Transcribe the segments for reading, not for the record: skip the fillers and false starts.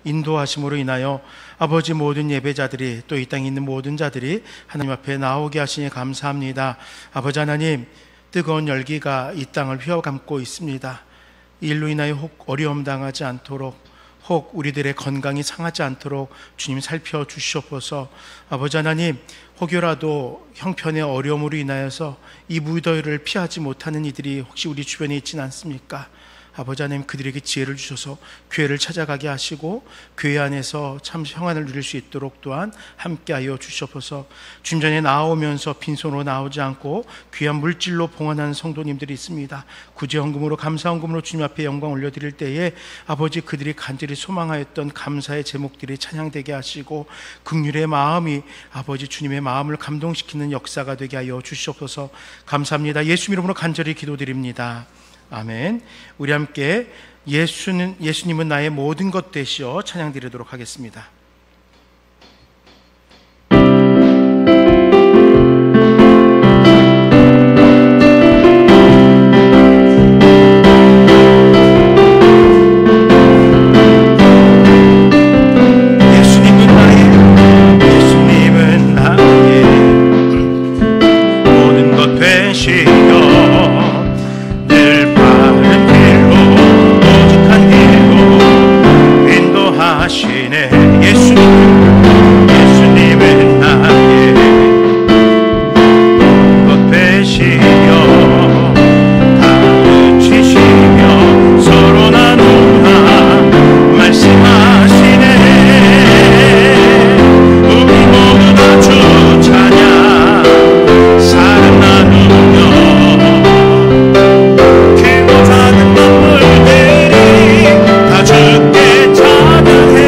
인도하심으로 인하여 아버지 모든 예배자들이 또 이 땅에 있는 모든 자들이 하나님 앞에 나오게 하시니 감사합니다. 아버지 하나님, 뜨거운 열기가 이 땅을 휘어감고 있습니다. 이 일로 인하여 혹 어려움 당하지 않도록, 혹 우리들의 건강이 상하지 않도록 주님 살펴주시옵소서. 아버지 하나님, 혹여라도 형편의 어려움으로 인하여서 이 무더위를 피하지 못하는 이들이 혹시 우리 주변에 있지는 않습니까? 아버지 하나님, 그들에게 지혜를 주셔서 교회를 찾아가게 하시고 교회 안에서 참 평안을 누릴 수 있도록 또한 함께하여 주시옵소서. 주님 전에 나오면서 빈손으로 나오지 않고 귀한 물질로 봉헌하는 성도님들이 있습니다. 구제헌금으로, 감사헌금으로 주님 앞에 영광 올려드릴 때에 아버지, 그들이 간절히 소망하였던 감사의 제목들이 찬양되게 하시고 긍휼의 마음이 아버지 주님의 마음을 감동시키는 역사가 되게 하여 주시옵소서. 감사합니다. 예수님 이름으로 간절히 기도드립니다. 아멘. 우리 함께 예수님은 나의 모든 것 되시어 찬양 드리도록 하겠습니다. 예수님은 나의 모든 것 되시어 하시네. 예수님은 나의 것 되시며 가르치시며 서로 나누라 말씀하시네. 우리 모두 다 주 찬양 사랑 나누며 크고 작은 만물들이 다 주께 찬양해.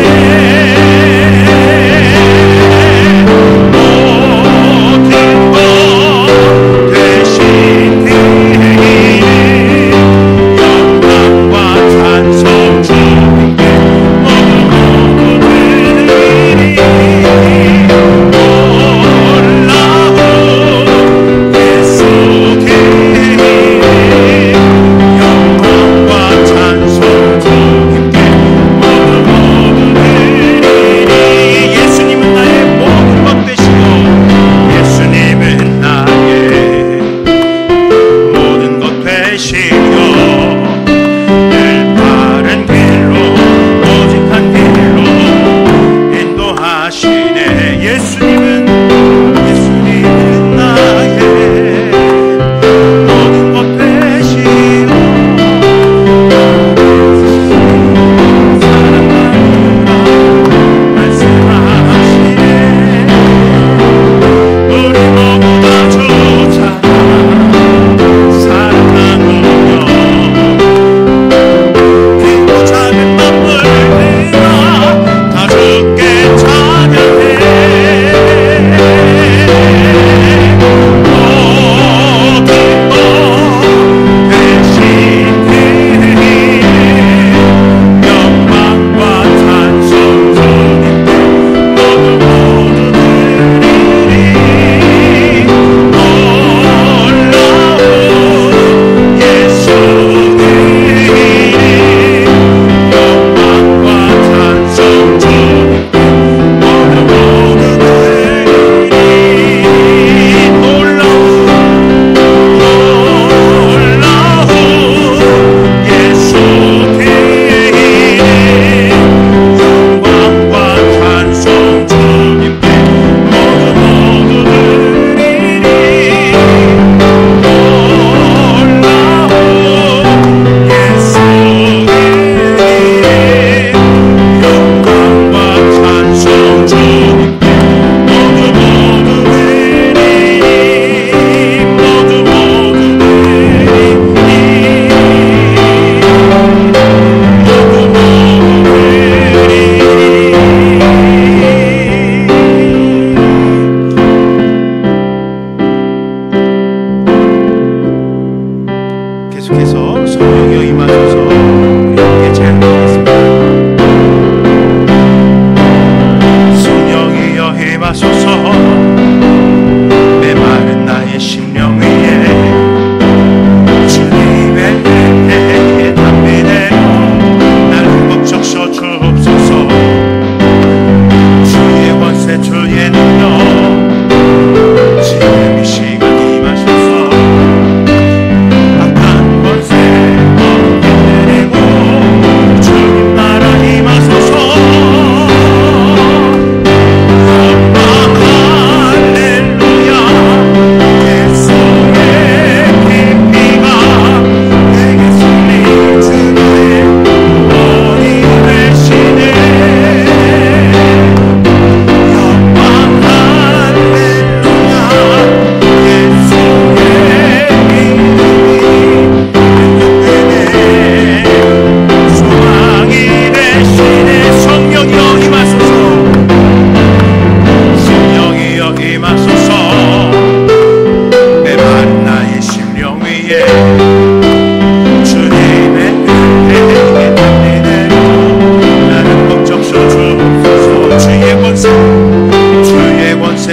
주옵소서.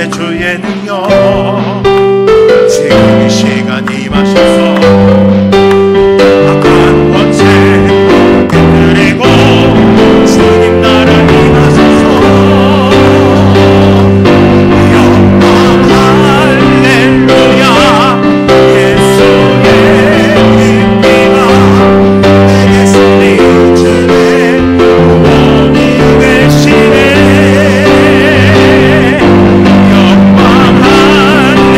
하늘의 주의 능력 지금 이 시간 임하셔서 악한 권세 깨뜨리고 주님 나라 임하소서. 영광 할렐루야 예수의 인기가 내게 승리 주네 구원이 되시네. 영광 할렐루야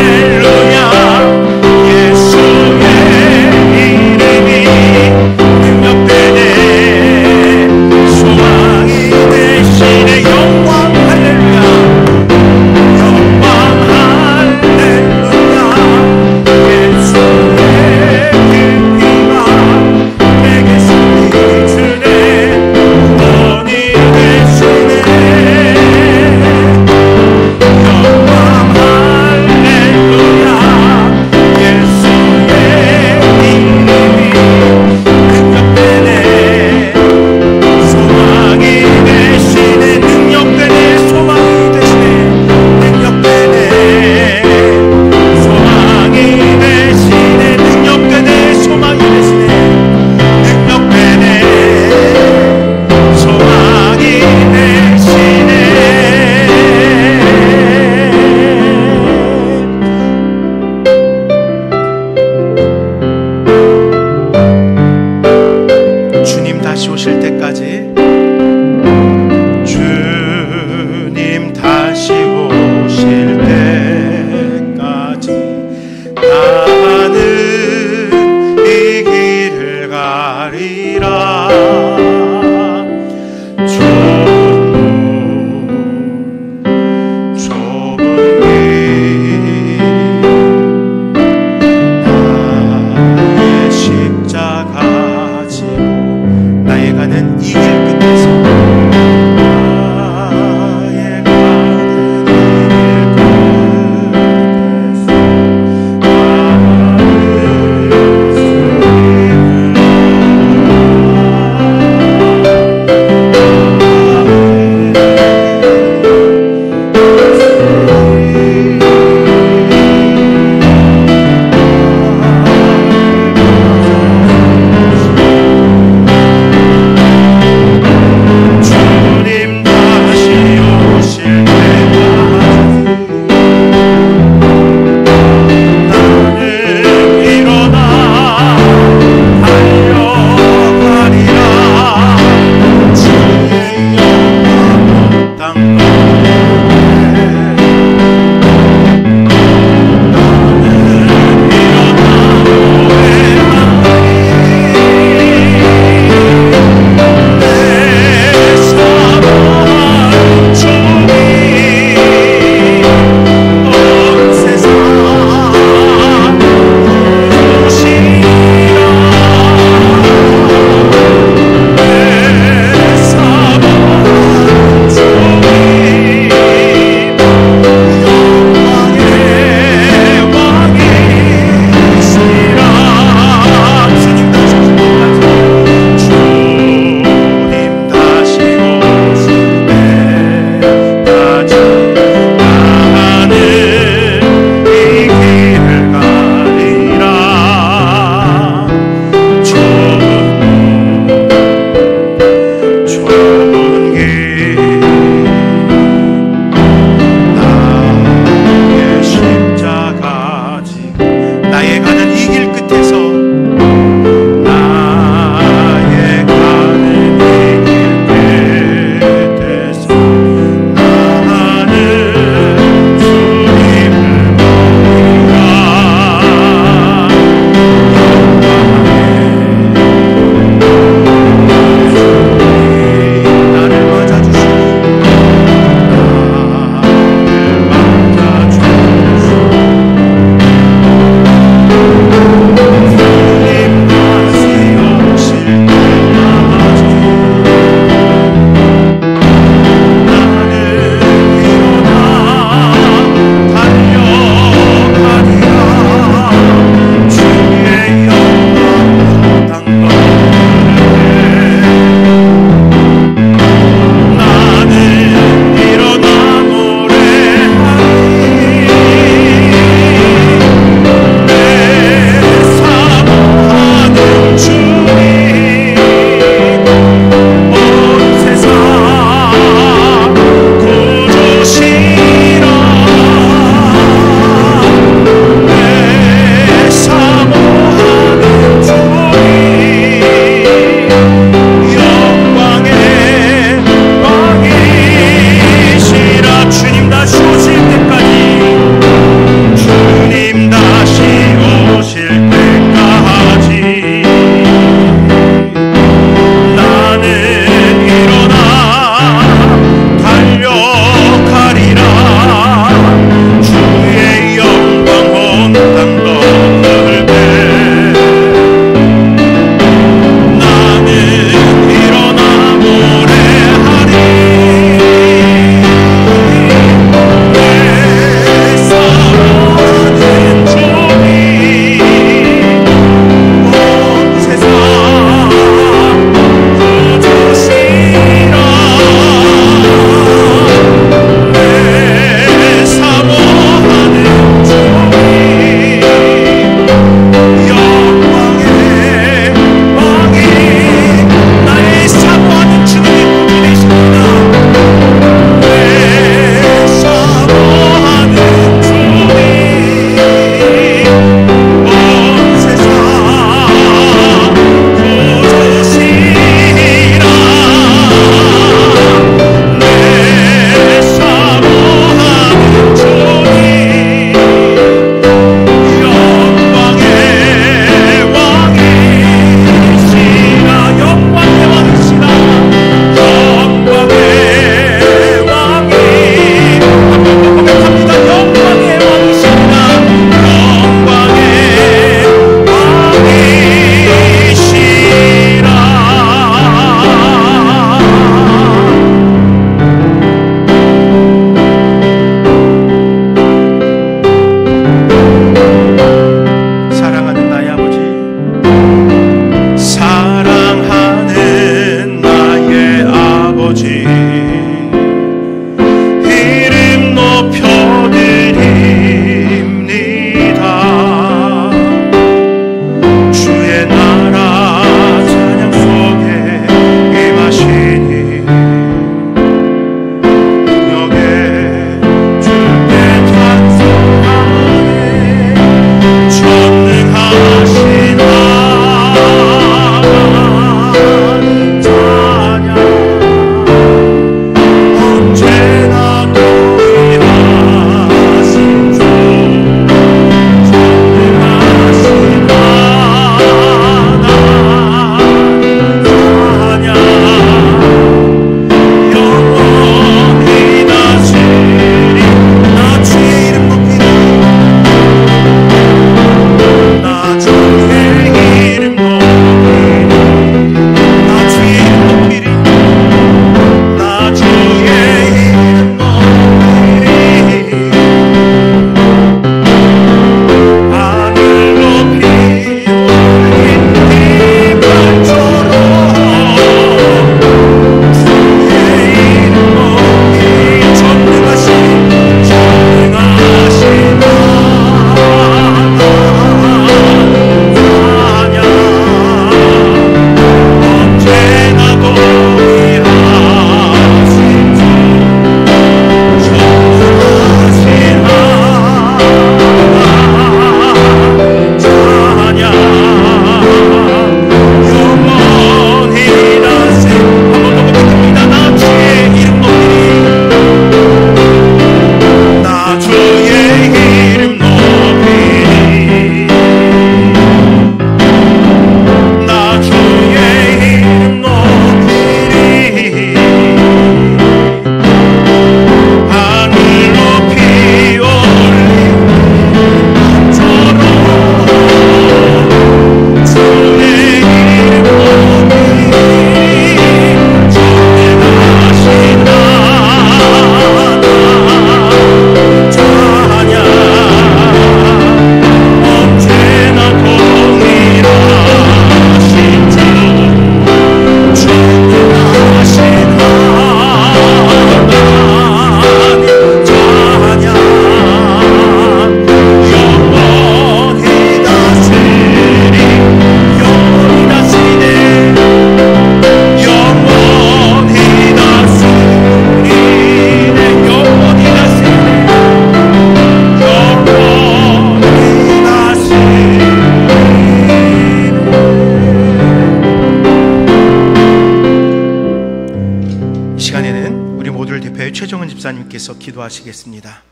최정은 집사님께서 기도하시겠습니다.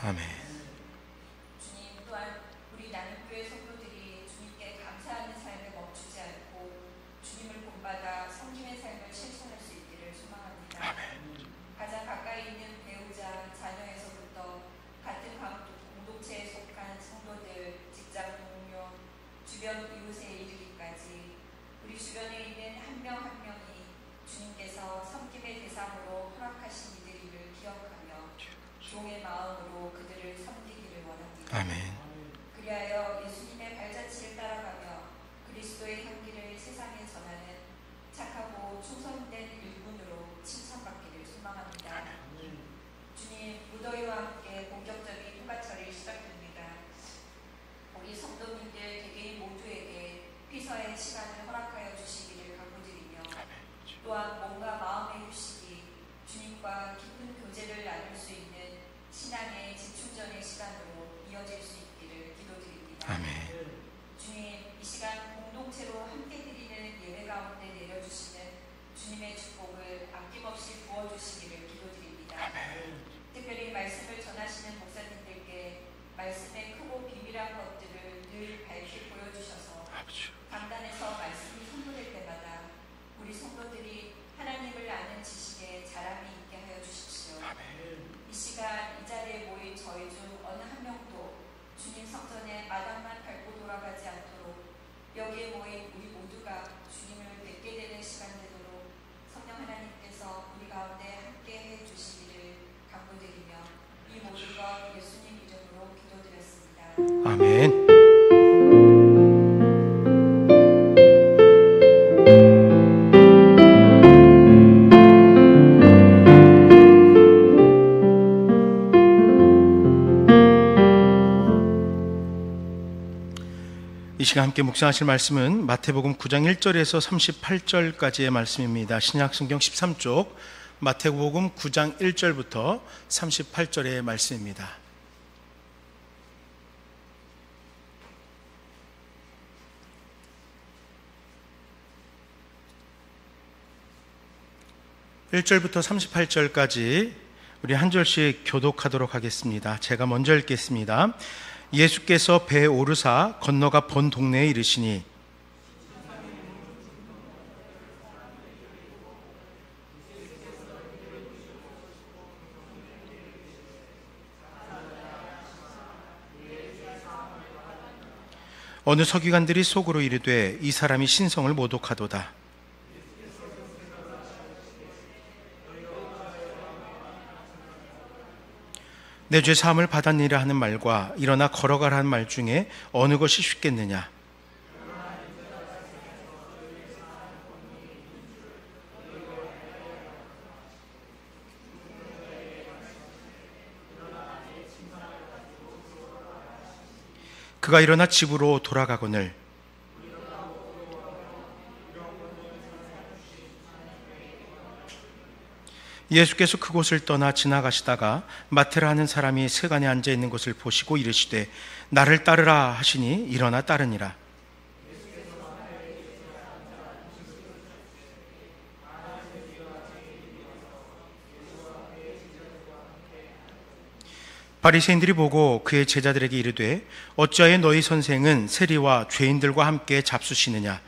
아멘. 주님 또한 우리 나눔교회 성도들이 주님께 감사하는 삶에 멈추지 않고 주님을 본받아 섬김의 삶을 실천할 수 있기를 소망합니다. 아멘. 가장 가까이 있는 배우자, 자녀에서부터 같은 공동체에 속한 성도들, 직장 동료, 주변 이웃에 이르기까지 우리 주변에 있는 한 명 한 명이 주님께서 섬김의 대상으로 허락하신 이들임을 기억하며 종의 마음으로 그들을 섬기기를 원합니다. 아멘. 그리하여 예수님의 발자취를 따라가며 그리스도의 향기를 세상에 전하는 착하고 충성된 일꾼으로 칭찬받기를 소망합니다. 아멘. 주님, 무더위와 함께 본격적인 휴가철이 시작됩니다. 우리 성도님들 개개인 모두에게 피서의 시간을 허락하여 주시기를 간구드리며 또한 몸과 마음의 휴식이 주님과 깊은 교제를 나눌 수 있는 신앙의 재충전의 시간으로 이어질 수 있기를 기도드립니다. 아멘. 주님, 이 시간 공동체로 함께 드리는 예배 가운데 내려주시는 주님의 축복을 아낌없이 부어주시기를 기도드립니다. 아멘. 특별히 말씀을 전하시는 목사님들께 말씀의 크고 비밀한 것들을 늘 밝히 보여주셔서 강단에서 말씀이 선포될 때마다 우리 성도들이 하나님을 아는 지식에 자랑이 있게 하여 주십시오. 이 시간 이 자리에 모인 저희 중 어느 한 명도 주님 성전에 마당만 밟고 돌아가지 않도록 여기에 모인 우리 모두가 주님을 뵙게 되는 시간 되도록 성령 하나님께서 우리 가운데 함께 해주시기를 간구드리며 이 모든 것 예수님 이름으로 기도드렸습니다. 아멘. 이 시간 함께 묵상하실 말씀은 마태복음 9장 1절에서 38절까지의 말씀입니다. 신약성경 13쪽 마태복음 9장 1절부터 38절의 말씀입니다. (1절부터) 38절까지 우리 한 절씩 교독하도록 하겠습니다. 제가 먼저 읽겠습니다. 예수께서 배에 오르사 건너가 본 동네에 이르시니 어느 서기관들이 속으로 이르되 이 사람이 신성을 모독하도다. 내 죄 사함을 받았느니라 하는 말과 일어나 걸어가라 하는 말 중에 어느 것이 쉽겠느냐? 그가 일어나 집으로 돌아가거늘 예수께서 그곳을 떠나 지나가시다가 마태라 하는 사람이 세간에 앉아 있는 것을 보시고 이르시되 나를 따르라 하시니 일어나 따르니라. 바리새인들이 보고 그의 제자들에게 이르되 어찌하여 너희 선생은 세리와 죄인들과 함께 잡수시느냐?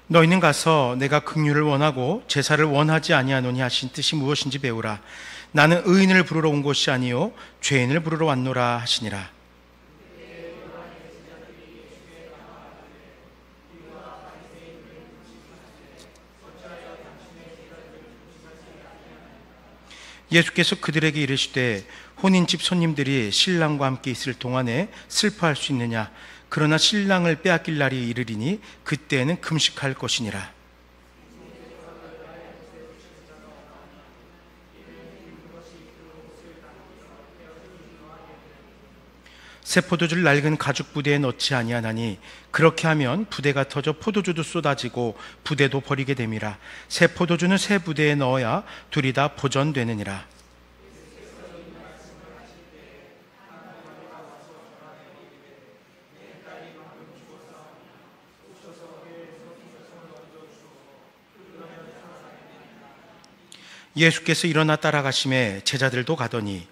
너희는 가서 내가 긍휼을 원하고 제사를 원하지 아니하노니 하신 뜻이 무엇인지 배우라. 나는 의인을 부르러 온 것이 아니요 죄인을 부르러 왔노라 하시니라. 예수께서 그들에게 이르시되 혼인집 손님들이 신랑과 함께 있을 동안에 슬퍼할 수 있느냐? 그러나 신랑을 빼앗길 날이 이르리니 그때에는 금식할 것이니라. 새 포도주를 낡은 가죽 부대에 넣지 아니하나니 그렇게 하면 부대가 터져 포도주도 쏟아지고 부대도 버리게 됨이라. 새 포도주는 새 부대에 넣어야 둘이 다 보전되느니라. 예수께서 일어나 따라가심에 제자들도 가더니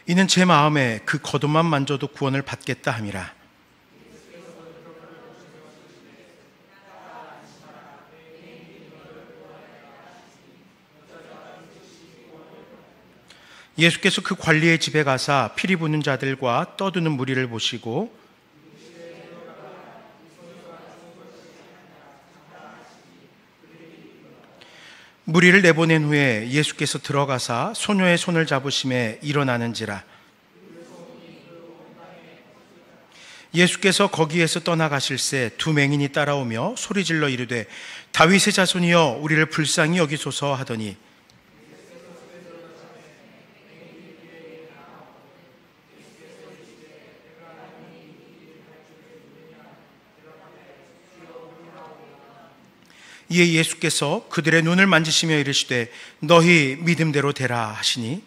이는 제 마음에 그 겉옷만 만져도 구원을 받겠다 함이라. 예수께서 그 관리의 집에 가사 피리 부는 자들과 떠드는 무리를 보시고 무리를 내보낸 후에 예수께서 들어가사 소녀의 손을 잡으심에 일어나는지라. 예수께서 거기에서 떠나가실새 두 맹인이 따라오며 소리질러 이르되 다윗의 자손이여 우리를 불쌍히 여기소서 하더니 이에 예수께서 그들의 눈을 만지시며 이르시되 너희 믿음대로 되라 하시니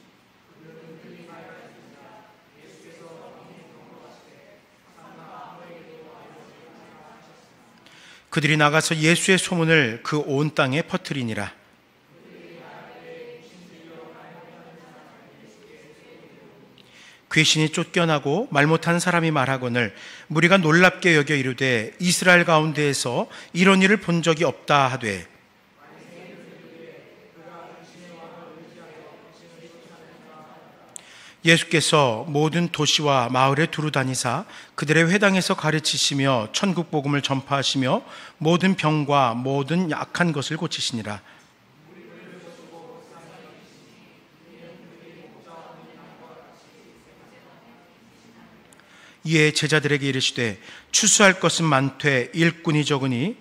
그들이 나가서 예수의 소문을 그 온 땅에 퍼뜨리니라. 귀신이 쫓겨나고 말 못하는 사람이 말하거늘 무리가 놀랍게 여겨 이르되 이스라엘 가운데에서 이런 일을 본 적이 없다 하되 예수께서 모든 도시와 마을에 두루 다니사 그들의 회당에서 가르치시며 천국 복음을 전파하시며 모든 병과 모든 약한 것을 고치시니라. 이에 제자들에게 이르시되 추수할 것은 많되 일꾼이 적으니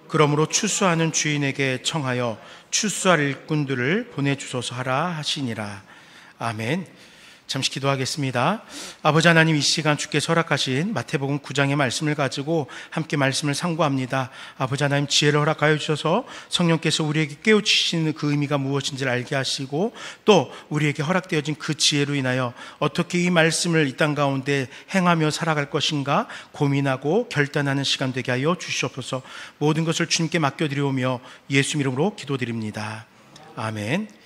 그러므로 추수하는 주인에게 청하여 추수할 일꾼들을 보내주소서 하라 하시니라. 아멘. 잠시 기도하겠습니다. 아버지 하나님, 이 시간 주께서 허락하신 마태복음 9장의 말씀을 가지고 함께 말씀을 상고합니다. 아버지 하나님, 지혜를 허락하여 주셔서 성령께서 우리에게 깨우치시는 그 의미가 무엇인지를 알게 하시고 또 우리에게 허락되어진 그 지혜로 인하여 어떻게 이 말씀을 이 땅 가운데 행하며 살아갈 것인가 고민하고 결단하는 시간 되게 하여 주시옵소서. 모든 것을 주님께 맡겨드리오며 예수 이름으로 기도드립니다. 아멘.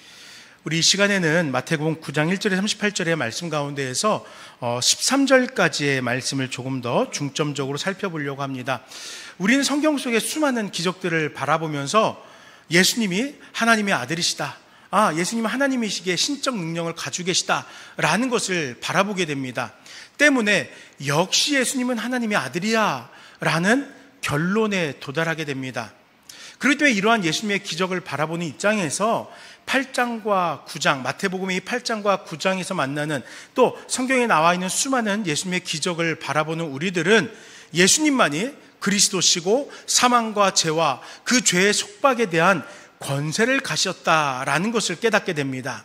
우리 이 시간에는 마태복음 9장 1절에 38절의 말씀 가운데에서 13절까지의 말씀을 조금 더 중점적으로 살펴보려고 합니다. 우리는 성경 속의 수많은 기적들을 바라보면서 예수님이 하나님의 아들이시다, 예수님은 하나님이시기에 신적 능력을 가지고 계시다라는 것을 바라보게 됩니다. 때문에 역시 예수님은 하나님의 아들이야 라는 결론에 도달하게 됩니다. 그렇기 때문에 이러한 예수님의 기적을 바라보는 입장에서 8장과 9장, 마태복음의 이 8장과 9장에서 만나는, 또 성경에 나와 있는 수많은 예수님의 기적을 바라보는 우리들은 예수님만이 그리스도시고 사망과 죄와 그 죄의 속박에 대한 권세를 가셨다라는 것을 깨닫게 됩니다.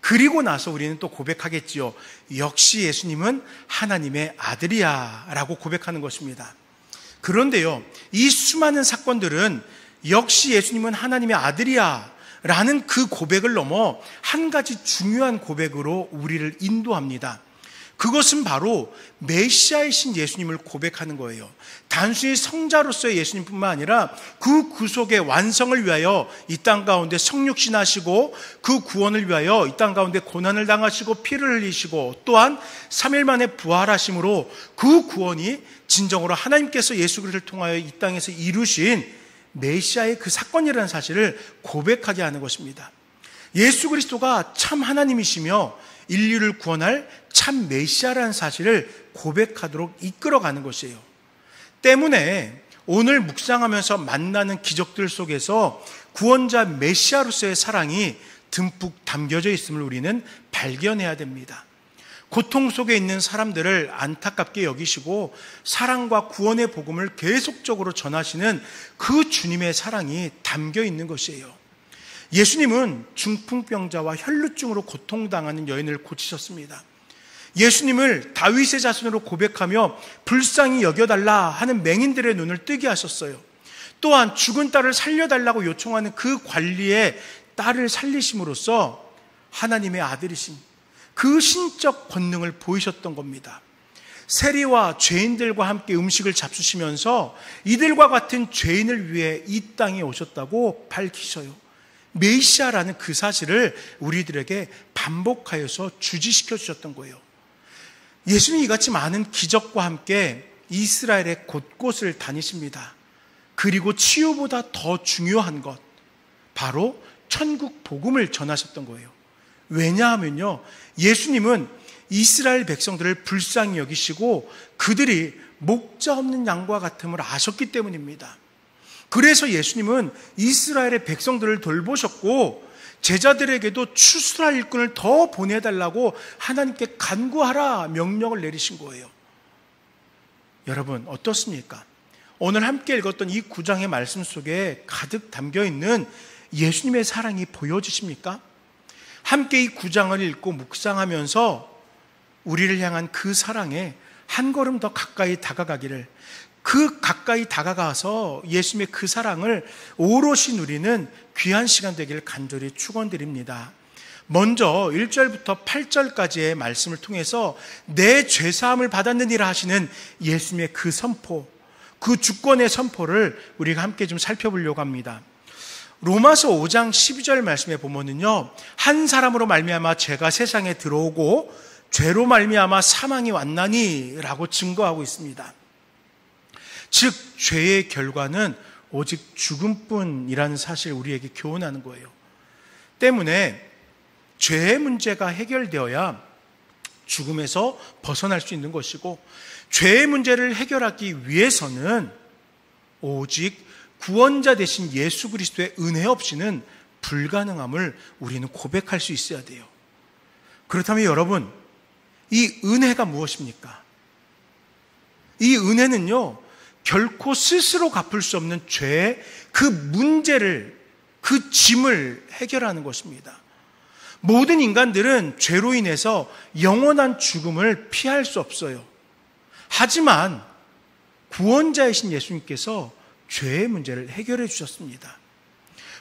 그리고 나서 우리는 또 고백하겠지요. 역시 예수님은 하나님의 아들이야 라고 고백하는 것입니다. 그런데요, 이 수많은 사건들은 역시 예수님은 하나님의 아들이야 라는 그 고백을 넘어 한 가지 중요한 고백으로 우리를 인도합니다. 그것은 바로 메시아이신 예수님을 고백하는 거예요. 단순히 성자로서의 예수님뿐만 아니라 그 구속의 완성을 위하여 이 땅 가운데 성육신하시고 그 구원을 위하여 이 땅 가운데 고난을 당하시고 피를 흘리시고 또한 3일 만에 부활하심으로 그 구원이 진정으로 하나님께서 예수 그리스도를 통하여 이 땅에서 이루신 메시아의 그 사건이라는 사실을 고백하게 하는 것입니다. 예수 그리스도가 참 하나님이시며 인류를 구원할 참 메시아라는 사실을 고백하도록 이끌어가는 것이에요. 때문에 오늘 묵상하면서 만나는 기적들 속에서 구원자 메시아로서의 사랑이 듬뿍 담겨져 있음을 우리는 발견해야 됩니다. 고통 속에 있는 사람들을 안타깝게 여기시고 사랑과 구원의 복음을 계속적으로 전하시는 그 주님의 사랑이 담겨 있는 것이에요. 예수님은 중풍병자와 혈루증으로 고통당하는 여인을 고치셨습니다. 예수님을 다윗의 자손으로 고백하며 불쌍히 여겨달라 하는 맹인들의 눈을 뜨게 하셨어요. 또한 죽은 딸을 살려달라고 요청하는 그 관리의 딸을 살리심으로써 하나님의 아들이신 그 신적 권능을 보이셨던 겁니다. 세리와 죄인들과 함께 음식을 잡수시면서 이들과 같은 죄인을 위해 이 땅에 오셨다고 밝히셔요. 메시아라는 그 사실을 우리들에게 반복하여서 주지시켜 주셨던 거예요. 예수님이 이같이 많은 기적과 함께 이스라엘의 곳곳을 다니십니다. 그리고 치유보다 더 중요한 것, 바로 천국 복음을 전하셨던 거예요. 왜냐하면요, 예수님은 이스라엘 백성들을 불쌍히 여기시고 그들이 목자 없는 양과 같음을 아셨기 때문입니다. 그래서 예수님은 이스라엘의 백성들을 돌보셨고 제자들에게도 추수할 일꾼을 더 보내달라고 하나님께 간구하라 명령을 내리신 거예요. 여러분 어떻습니까? 오늘 함께 읽었던 이 9장의 말씀 속에 가득 담겨있는 예수님의 사랑이 보여지십니까? 함께 이 9장을 읽고 묵상하면서 우리를 향한 그 사랑에 한 걸음 더 가까이 다가가기를, 그 가까이 다가가서 예수님의 그 사랑을 오롯이 누리는 귀한 시간 되기를 간절히 축원드립니다. 먼저 1절부터 8절까지의 말씀을 통해서 내 죄사함을 받았느니라 하시는 예수님의 그 선포, 그 주권의 선포를 우리가 함께 좀 살펴보려고 합니다. 로마서 5장 12절 말씀에 보면은요, 한 사람으로 말미암아 죄가 세상에 들어오고 죄로 말미암아 사망이 왔나니 라고 증거하고 있습니다. 즉 죄의 결과는 오직 죽음뿐이라는 사실을 우리에게 교훈하는 거예요. 때문에 죄의 문제가 해결되어야 죽음에서 벗어날 수 있는 것이고, 죄의 문제를 해결하기 위해서는 오직 구원자 되신 예수 그리스도의 은혜 없이는 불가능함을 우리는 고백할 수 있어야 돼요. 그렇다면 여러분, 이 은혜가 무엇입니까? 이 은혜는요, 결코 스스로 갚을 수 없는 죄의 그 문제를, 그 짐을 해결하는 것입니다. 모든 인간들은 죄로 인해서 영원한 죽음을 피할 수 없어요. 하지만 구원자이신 예수님께서 죄의 문제를 해결해 주셨습니다.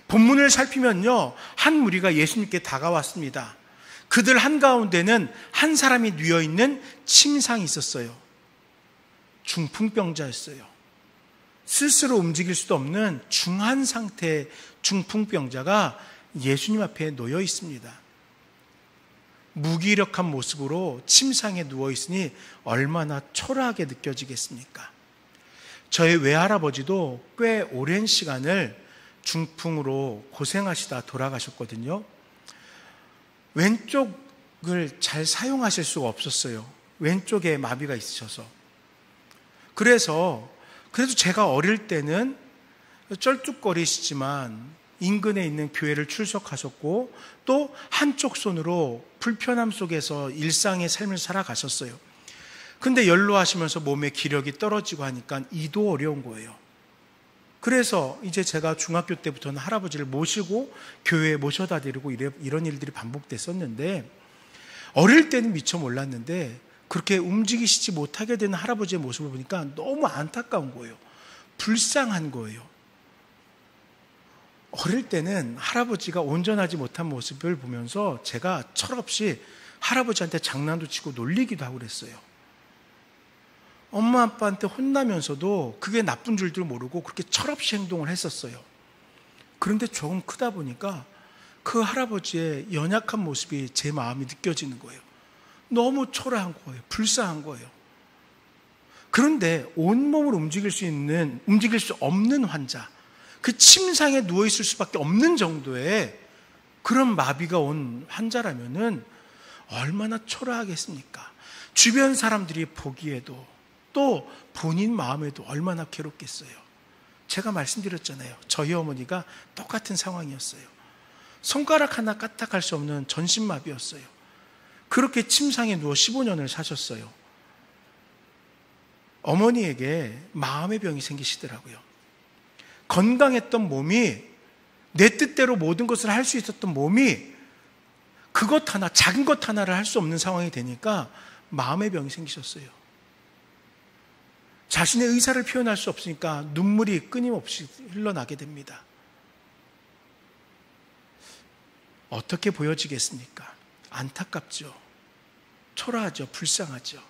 본문을 살피면요, 한 무리가 예수님께 다가왔습니다. 그들 한가운데는 한 사람이 누워있는 침상이 있었어요. 중풍병자였어요. 스스로 움직일 수도 없는 중한 상태의 중풍병자가 예수님 앞에 놓여 있습니다. 무기력한 모습으로 침상에 누워있으니 얼마나 초라하게 느껴지겠습니까? 저희 외할아버지도 꽤 오랜 시간을 중풍으로 고생하시다 돌아가셨거든요. 왼쪽을 잘 사용하실 수가 없었어요. 왼쪽에 마비가 있으셔서. 그래도 제가 어릴 때는 쩔뚝거리시지만 인근에 있는 교회를 출석하셨고 또 한쪽 손으로 불편함 속에서 일상의 삶을 살아가셨어요. 근데 연로하시면서 몸의 기력이 떨어지고 하니까 이도 어려운 거예요. 그래서 이제 제가 중학교 때부터는 할아버지를 모시고 교회에 모셔다 드리고 이런 일들이 반복됐었는데, 어릴 때는 미처 몰랐는데 그렇게 움직이시지 못하게 되는 할아버지의 모습을 보니까 너무 안타까운 거예요. 불쌍한 거예요. 어릴 때는 할아버지가 온전하지 못한 모습을 보면서 제가 철없이 할아버지한테 장난도 치고 놀리기도 하고 그랬어요. 엄마 아빠한테 혼나면서도 그게 나쁜 줄도 모르고 그렇게 철없이 행동을 했었어요. 그런데 조금 크다 보니까 그 할아버지의 연약한 모습이 제 마음이 느껴지는 거예요. 너무 초라한 거예요. 불쌍한 거예요. 그런데 온몸을 움직일 수 없는 환자, 그 침상에 누워있을 수밖에 없는 정도의 그런 마비가 온 환자라면은 얼마나 초라하겠습니까? 주변 사람들이 보기에도 또 본인 마음에도 얼마나 괴롭겠어요. 제가 말씀드렸잖아요. 저희 어머니가 똑같은 상황이었어요. 손가락 하나 까딱할 수 없는 전신마비였어요. 그렇게 침상에 누워 15년을 사셨어요. 어머니에게 마음의 병이 생기시더라고요. 건강했던 몸이, 내 뜻대로 모든 것을 할 수 있었던 몸이 그것 하나, 작은 것 하나를 할 수 없는 상황이 되니까 마음의 병이 생기셨어요. 자신의 의사를 표현할 수 없으니까 눈물이 끊임없이 흘러나게 됩니다. 어떻게 보여지겠습니까? 안타깝죠. 초라하죠. 불쌍하죠.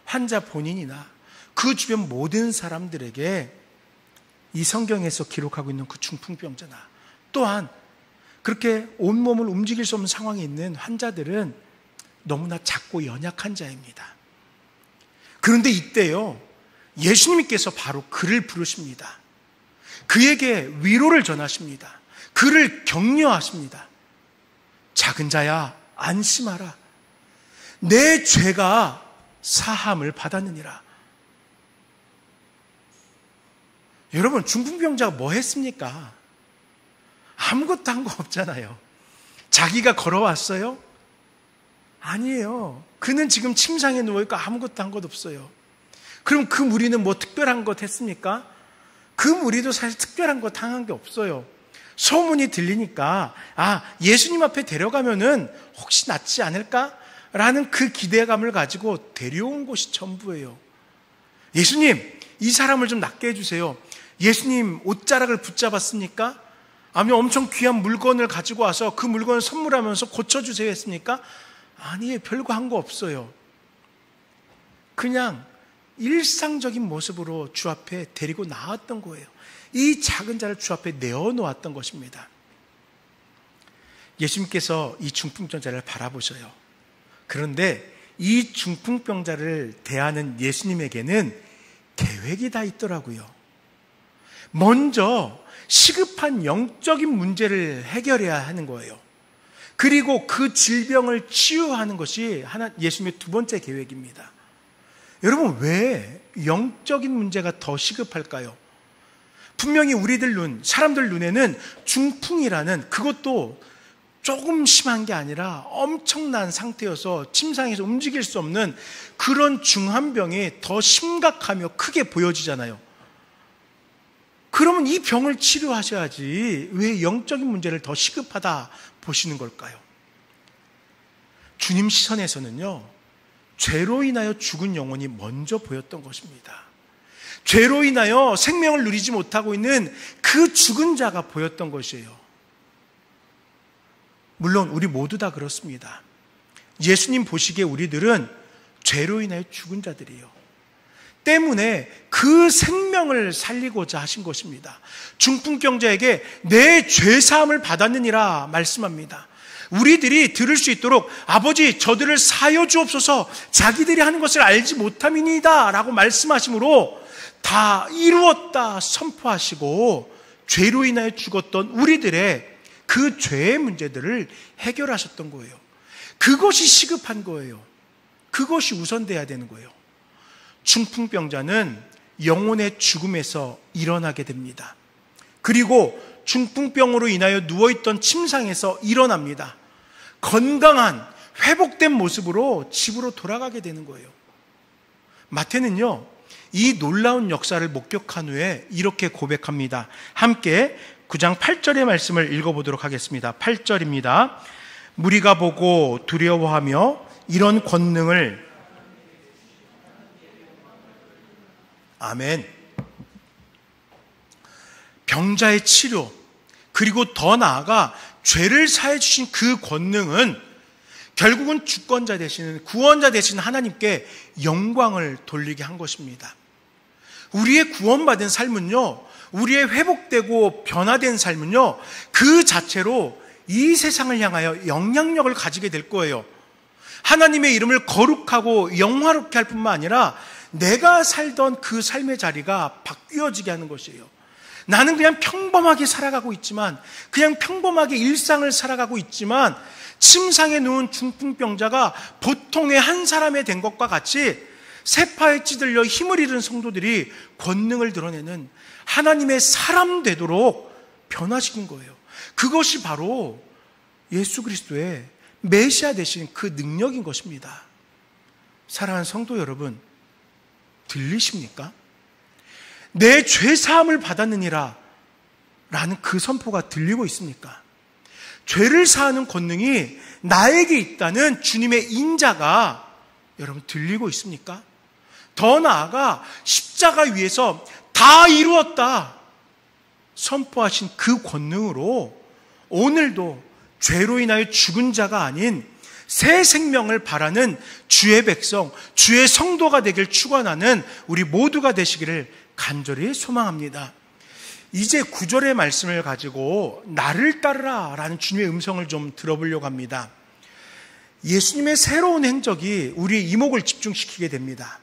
환자 본인이나 그 주변 모든 사람들에게 이 성경에서 기록하고 있는 그 중풍병자나 또한 그렇게 온몸을 움직일 수 없는 상황에 있는 환자들은 너무나 작고 연약한 자입니다. 그런데 이때요, 예수님께서 바로 그를 부르십니다. 그에게 위로를 전하십니다. 그를 격려하십니다. 작은 자야, 안심하라. 내 죄가 사함을 받았느니라. 여러분, 중풍병자가 뭐 했습니까? 아무것도 한 거 없잖아요. 자기가 걸어왔어요? 아니에요. 그는 지금 침상에 누워있고 아무것도 한 것 없어요. 그럼 그 무리는 뭐 특별한 것 했습니까? 그 무리도 사실 특별한 것 당한 게 없어요. 소문이 들리니까 예수님 앞에 데려가면은 혹시 낫지 않을까? 라는 그 기대감을 가지고 데려온 것이 전부예요. 예수님, 이 사람을 좀 낫게 해주세요. 예수님 옷자락을 붙잡았습니까? 아니면 엄청 귀한 물건을 가지고 와서 그 물건을 선물하면서 고쳐주세요 했습니까? 아니에요. 별거 한 거 없어요. 그냥 일상적인 모습으로 주 앞에 데리고 나왔던 거예요. 이 작은 자를 주 앞에 내어놓았던 것입니다. 예수님께서 이 중풍병자를 바라보셔요. 그런데 이 중풍병자를 대하는 예수님에게는 계획이 다 있더라고요. 먼저 시급한 영적인 문제를 해결해야 하는 거예요. 그리고 그 질병을 치유하는 것이 예수님의 두 번째 계획입니다. 여러분, 왜 영적인 문제가 더 시급할까요? 분명히 사람들 눈에는 중풍이라는, 그것도 조금 심한 게 아니라 엄청난 상태여서 침상에서 움직일 수 없는 그런 중한 병이 더 심각하며 크게 보여지잖아요. 그러면 이 병을 치료하셔야지 왜 영적인 문제를 더 시급하다 보시는 걸까요? 주님 시선에서는요, 죄로 인하여 죽은 영혼이 먼저 보였던 것입니다. 죄로 인하여 생명을 누리지 못하고 있는 그 죽은 자가 보였던 것이에요. 물론 우리 모두 다 그렇습니다. 예수님 보시기에 우리들은 죄로 인하여 죽은 자들이에요. 때문에 그 생명을 살리고자 하신 것입니다. 중풍병자에게 내 죄사함을 받았느니라 말씀합니다. 우리들이 들을 수 있도록 아버지 저들을 사여 주옵소서 자기들이 하는 것을 알지 못함이니이다 라고 말씀하심으로 다 이루었다 선포하시고 죄로 인하여 죽었던 우리들의 그 죄의 문제들을 해결하셨던 거예요. 그것이 시급한 거예요. 그것이 우선돼야 되는 거예요. 중풍병자는 영혼의 죽음에서 일어나게 됩니다. 그리고 중풍병으로 인하여 누워있던 침상에서 일어납니다. 건강한 회복된 모습으로 집으로 돌아가게 되는 거예요. 마태는요, 이 놀라운 역사를 목격한 후에 이렇게 고백합니다. 함께 9장 8절의 말씀을 읽어보도록 하겠습니다. 8절입니다. 무리가 보고 두려워하며 이런 권능을 아멘. 병자의 치료, 그리고 더 나아가 죄를 사해 주신 그 권능은 결국은 주권자 되시는 구원자 되시는 하나님께 영광을 돌리게 한 것입니다. 우리의 구원받은 삶은요, 우리의 회복되고 변화된 삶은요, 그 자체로 이 세상을 향하여 영향력을 가지게 될 거예요. 하나님의 이름을 거룩하고 영화롭게 할 뿐만 아니라 내가 살던 그 삶의 자리가 바뀌어지게 하는 것이에요. 나는 그냥 평범하게 살아가고 있지만, 그냥 평범하게 일상을 살아가고 있지만, 침상에 누운 중풍병자가 보통의 한 사람이 된 것과 같이 세파에 찌들려 힘을 잃은 성도들이 권능을 드러내는 하나님의 사람 되도록 변화시킨 거예요. 그것이 바로 예수 그리스도의 메시아 되신 그 능력인 것입니다. 사랑하는 성도 여러분, 들리십니까? 내 죄사함을 받았느니라 라는 그 선포가 들리고 있습니까? 죄를 사하는 권능이 나에게 있다는 주님의 인자가 여러분 들리고 있습니까? 더 나아가 십자가 위에서 다 이루었다 선포하신 그 권능으로 오늘도 죄로 인하여 죽은 자가 아닌 새 생명을 바라는 주의 백성, 주의 성도가 되길 축원하는 우리 모두가 되시기를 간절히 소망합니다. 이제 9절의 말씀을 가지고 나를 따르라 라는 주님의 음성을 좀 들어보려고 합니다. 예수님의 새로운 행적이 우리의 이목을 집중시키게 됩니다.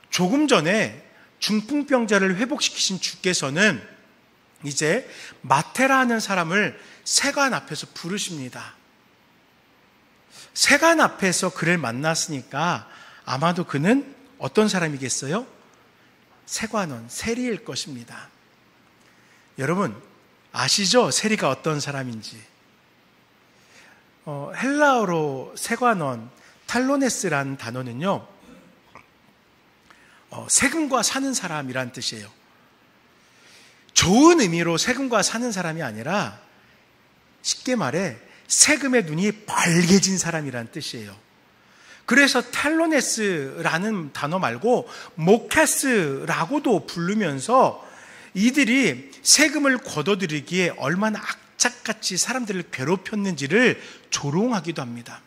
조금 전에 중풍병자를 회복시키신 주께서는 이제 마태라 하는 사람을 세관 앞에서 부르십니다. 세관 앞에서 그를 만났으니까 아마도 그는 어떤 사람이겠어요? 세관원, 세리일 것입니다. 여러분 아시죠? 세리가 어떤 사람인지. 헬라어로 세관원, 탈로네스라는 단어는요, 세금과 사는 사람이란 뜻이에요. 좋은 의미로 세금과 사는 사람이 아니라 쉽게 말해 세금의 눈이 빨개진 사람이란 뜻이에요. 그래서 탈로네스라는 단어 말고 모케스라고도 부르면서 이들이 세금을 걷어들이기에 얼마나 악착같이 사람들을 괴롭혔는지를 조롱하기도 합니다.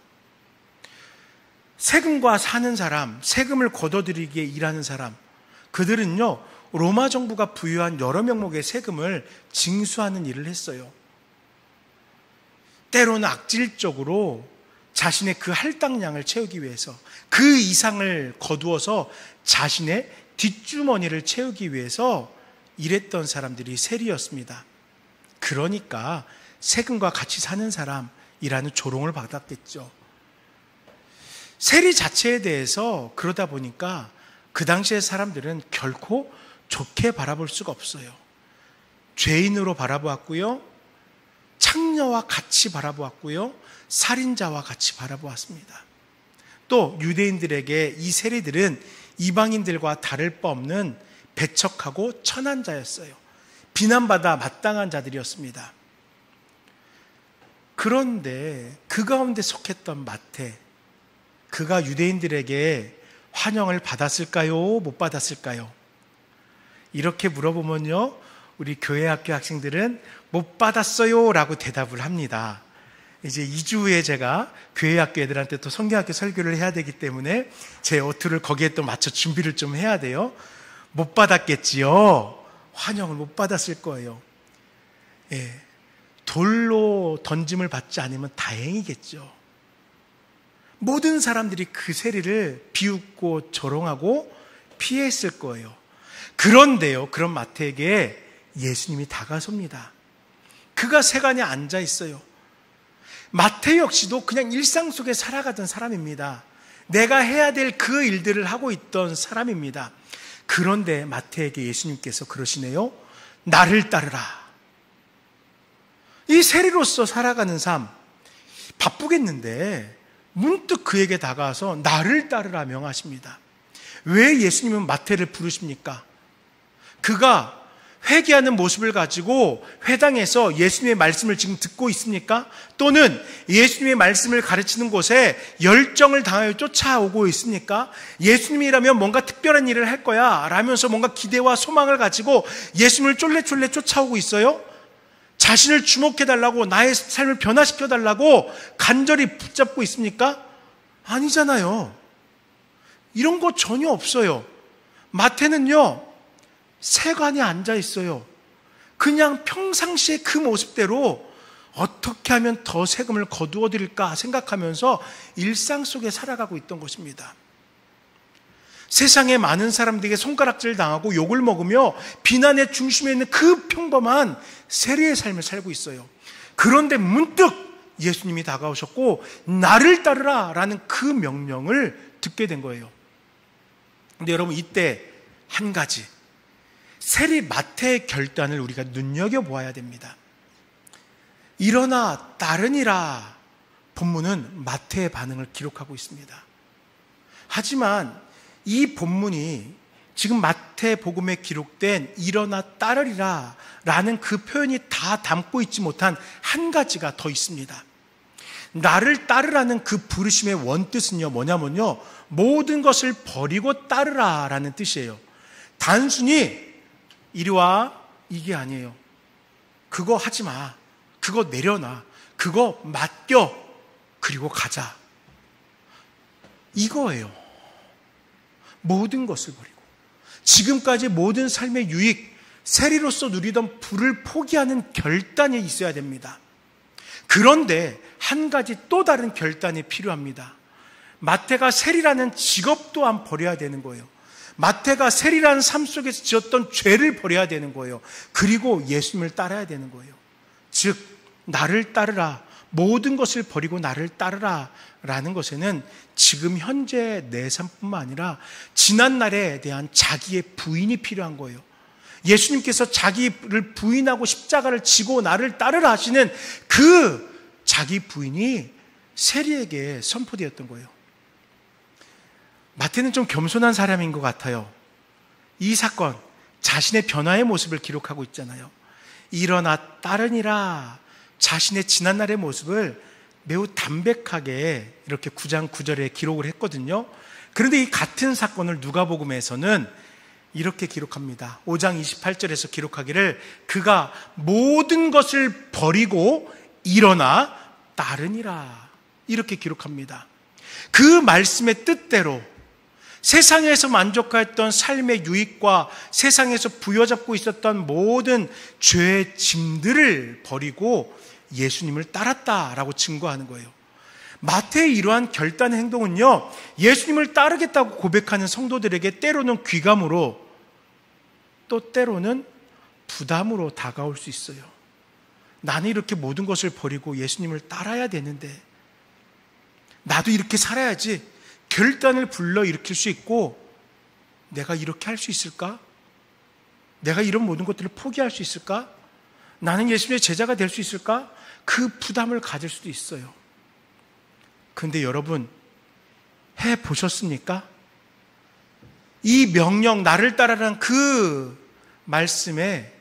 세금과 사는 사람, 세금을 걷어들이기에 일하는 사람, 그들은요 로마 정부가 부여한 여러 명목의 세금을 징수하는 일을 했어요. 때로는 악질적으로 자신의 그 할당량을 채우기 위해서 그 이상을 거두어서 자신의 뒷주머니를 채우기 위해서 일했던 사람들이 세리였습니다. 그러니까 세금과 같이 사는 사람이라는 조롱을 받았겠죠. 세리 자체에 대해서 그러다 보니까 그 당시의 사람들은 결코 좋게 바라볼 수가 없어요. 죄인으로 바라보았고요, 창녀와 같이 바라보았고요, 살인자와 같이 바라보았습니다. 또 유대인들에게 이 세리들은 이방인들과 다를 바 없는 배척하고 천한 자였어요. 비난받아 마땅한 자들이었습니다. 그런데 그 가운데 속했던 마태, 그가 유대인들에게 환영을 받았을까요? 못 받았을까요? 이렇게 물어보면요, 우리 교회 학교 학생들은 못 받았어요 라고 대답을 합니다. 이제 2주 후에 제가 교회 학교 애들한테 또 성경학교 설교를 해야 되기 때문에 제 어투를 거기에 또 맞춰 준비를 좀 해야 돼요. 못 받았겠지요. 환영을 못 받았을 거예요. 예. 돌로 던짐을 받지 않으면 다행이겠죠. 모든 사람들이 그 세리를 비웃고 조롱하고 피했을 거예요. 그런데요, 그런 마태에게 예수님이 다가섭니다. 그가 세간에 앉아 있어요. 마태 역시도 그냥 일상 속에 살아가던 사람입니다. 내가 해야 될 그 일들을 하고 있던 사람입니다. 그런데 마태에게 예수님께서 그러시네요. 나를 따르라. 이 세리로서 살아가는 삶 바쁘겠는데 문득 그에게 다가와서 나를 따르라 명하십니다. 왜 예수님은 마태를 부르십니까? 그가 회개하는 모습을 가지고 회당에서 예수님의 말씀을 지금 듣고 있습니까? 또는 예수님의 말씀을 가르치는 곳에 열정을 당하여 쫓아오고 있습니까? 예수님이라면 뭔가 특별한 일을 할 거야 라면서 뭔가 기대와 소망을 가지고 예수님을 쫄래쫄래 쫓아오고 있어요? 자신을 주목해달라고, 나의 삶을 변화시켜달라고 간절히 붙잡고 있습니까? 아니잖아요. 이런 거 전혀 없어요. 마태는요, 세관에 앉아 있어요. 그냥 평상시의 그 모습대로 어떻게 하면 더 세금을 거두어 드릴까 생각하면서 일상 속에 살아가고 있던 것입니다. 세상에 많은 사람들에게 손가락질 당하고 욕을 먹으며 비난의 중심에 있는 그 평범한 세리의 삶을 살고 있어요. 그런데 문득 예수님이 다가오셨고 나를 따르라 라는 그 명령을 듣게 된 거예요. 근데 여러분, 이때 한 가지 세리 마태의 결단을 우리가 눈여겨보아야 됩니다. 일어나 따르니라 본문은 마태의 반응을 기록하고 있습니다. 하지만 이 본문이 지금 마태복음에 기록된 일어나 따르리라 라는 그 표현이 다 담고 있지 못한 한 가지가 더 있습니다. 나를 따르라는 그 부르심의 원뜻은요, 뭐냐면요, 모든 것을 버리고 따르라 라는 뜻이에요. 단순히 이리 와 이게 아니에요. 그거 하지 마, 그거 내려놔, 그거 맡겨, 그리고 가자, 이거예요. 모든 것을 버리고 지금까지 모든 삶의 유익, 세리로서 누리던 부를 포기하는 결단이 있어야 됩니다. 그런데 한 가지 또 다른 결단이 필요합니다. 마태가 세리라는 직업 또한 버려야 되는 거예요. 마태가 세리라는 삶 속에서 지었던 죄를 버려야 되는 거예요. 그리고 예수님을 따라야 되는 거예요. 즉, 나를 따르라, 모든 것을 버리고 나를 따르라 라는 것에는 지금 현재 내 삶뿐만 아니라 지난 날에 대한 자기의 부인이 필요한 거예요. 예수님께서 자기를 부인하고 십자가를 지고 나를 따르라 하시는 그 자기 부인이 세리에게 선포되었던 거예요. 마태는 좀 겸손한 사람인 것 같아요. 이 사건, 자신의 변화의 모습을 기록하고 있잖아요. 일어나 따르니라, 자신의 지난날의 모습을 매우 담백하게 이렇게 9장 9절에 기록을 했거든요. 그런데 이 같은 사건을 누가복음에서는 이렇게 기록합니다. 5장 28절에서 기록하기를 그가 모든 것을 버리고 일어나 따르니라, 이렇게 기록합니다. 그 말씀의 뜻대로 세상에서 만족하였던 삶의 유익과 세상에서 부여잡고 있었던 모든 죄의 짐들을 버리고 예수님을 따랐다라고 증거하는 거예요. 마태의 이러한 결단 행동은요, 예수님을 따르겠다고 고백하는 성도들에게 때로는 귀감으로 또 때로는 부담으로 다가올 수 있어요. 나는 이렇게 모든 것을 버리고 예수님을 따라야 되는데, 나도 이렇게 살아야지 결단을 불러일으킬 수 있고, 내가 이렇게 할 수 있을까? 내가 이런 모든 것들을 포기할 수 있을까? 나는 예수님의 제자가 될 수 있을까? 그 부담을 가질 수도 있어요. 그런데 여러분, 해보셨습니까? 이 명령, 나를 따르라는 그 말씀에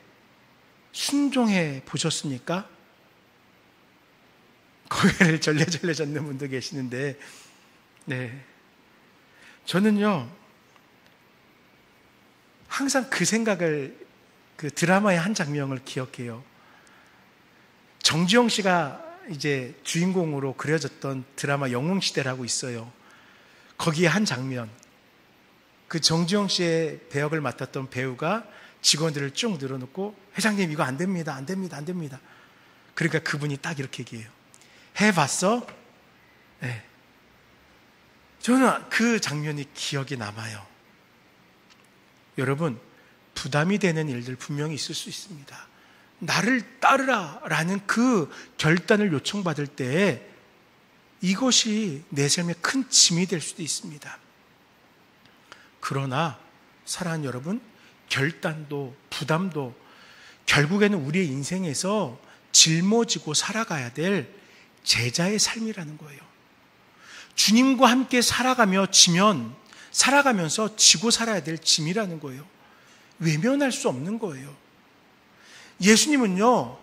순종해 보셨습니까? 고개를 절레절레 젓는 분도 계시는데, 네, 저는요 항상 그 생각을, 그 드라마의 한 장면을 기억해요. 정지용 씨가 이제 주인공으로 그려졌던 드라마 영웅시대라고 있어요. 거기에 한 장면, 그 정지용 씨의 배역을 맡았던 배우가 직원들을 쭉 늘어놓고, 회장님 이거 안 됩니다, 안 됩니다, 안 됩니다. 그러니까 그분이 딱 이렇게 얘기해요. 해봤어? 네. 저는 그 장면이 기억에 남아요. 여러분, 부담이 되는 일들 분명히 있을 수 있습니다. 나를 따르라 라는 그 결단을 요청받을 때 이것이 내 삶에 큰 짐이 될 수도 있습니다. 그러나 사랑하는 여러분, 결단도 부담도 결국에는 우리의 인생에서 짊어지고 살아가야 될 제자의 삶이라는 거예요. 주님과 함께 살아가면서 지고 살아야 될 짐이라는 거예요. 외면할 수 없는 거예요. 예수님은요,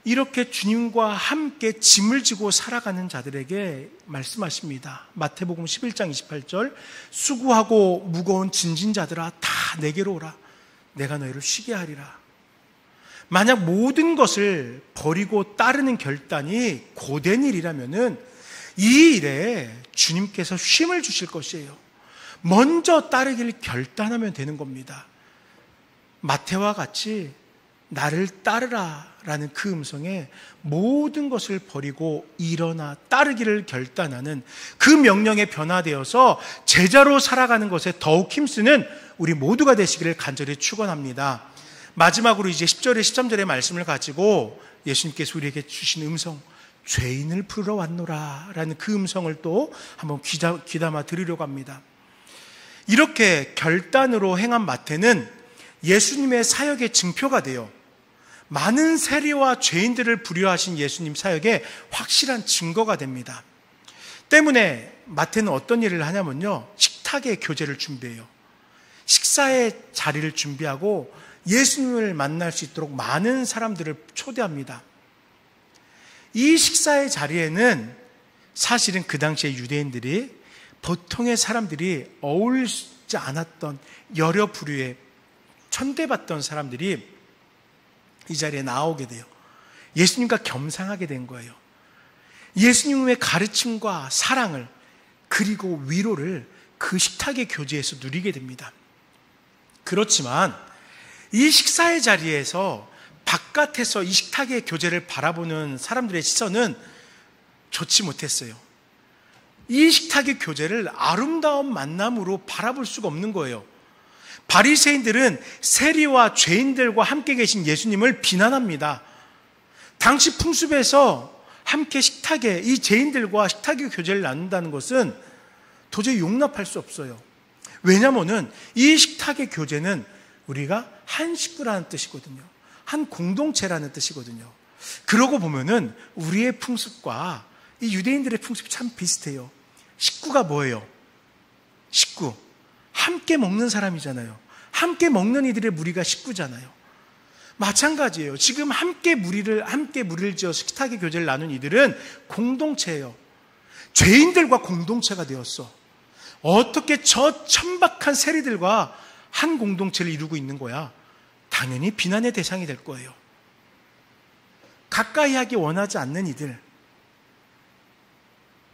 이렇게 주님과 함께 짐을 지고 살아가는 자들에게 말씀하십니다. 마태복음 11장 28절, 수고하고 무거운 짐진 자들아 다 내게로 오라. 내가 너희를 쉬게 하리라. 만약 모든 것을 버리고 따르는 결단이 고된 일이라면은 이 일에 주님께서 쉼을 주실 것이에요. 먼저 따르기를 결단하면 되는 겁니다. 마태와 같이 나를 따르라 라는 그 음성에 모든 것을 버리고 일어나 따르기를 결단하는 그 명령에 변화되어서 제자로 살아가는 것에 더욱 힘쓰는 우리 모두가 되시기를 간절히 축원합니다. 마지막으로 이제 10절에 13절의 말씀을 가지고 예수님께서 우리에게 주신 음성, 죄인을 부르러 왔노라 라는 그 음성을 또 한번 귀담아 들으려고 합니다. 이렇게 결단으로 행한 마태는 예수님의 사역의 증표가 되어 많은 세리와 죄인들을 부려하신 예수님 사역의 확실한 증거가 됩니다. 때문에 마태는 어떤 일을 하냐면요, 식탁의 교제를 준비해요. 식사의 자리를 준비하고 예수님을 만날 수 있도록 많은 사람들을 초대합니다. 이 식사의 자리에는 사실은 그 당시에 유대인들이 보통의 사람들이 어울리지 않았던 여러 부류의 천대받던 사람들이 이 자리에 나오게 돼요. 예수님과 겸상하게 된 거예요. 예수님의 가르침과 사랑을 그리고 위로를 그 식탁의 교제에서 누리게 됩니다. 그렇지만 이 식사의 자리에서 바깥에서 이 식탁의 교제를 바라보는 사람들의 시선은 좋지 못했어요. 이 식탁의 교제를 아름다운 만남으로 바라볼 수가 없는 거예요. 바리새인들은 세리와 죄인들과 함께 계신 예수님을 비난합니다. 당시 풍습에서 함께 식탁에 이 죄인들과 식탁의 교제를 나눈다는 것은 도저히 용납할 수 없어요. 왜냐하면 이 식탁의 교제는 우리가 한 식구라는 뜻이거든요. 한 공동체라는 뜻이거든요. 그러고 보면은 우리의 풍습과 이 유대인들의 풍습이 참 비슷해요. 식구가 뭐예요? 식구. 함께 먹는 사람이잖아요. 함께 먹는 이들의 무리가 식구잖아요. 마찬가지예요. 지금 함께 무리를 지어 식탁의 교제를 나눈 이들은 공동체예요. 죄인들과 공동체가 되었어. 어떻게 저 천박한 세리들과 한 공동체를 이루고 있는 거야? 당연히 비난의 대상이 될 거예요. 가까이 하기 원하지 않는 이들,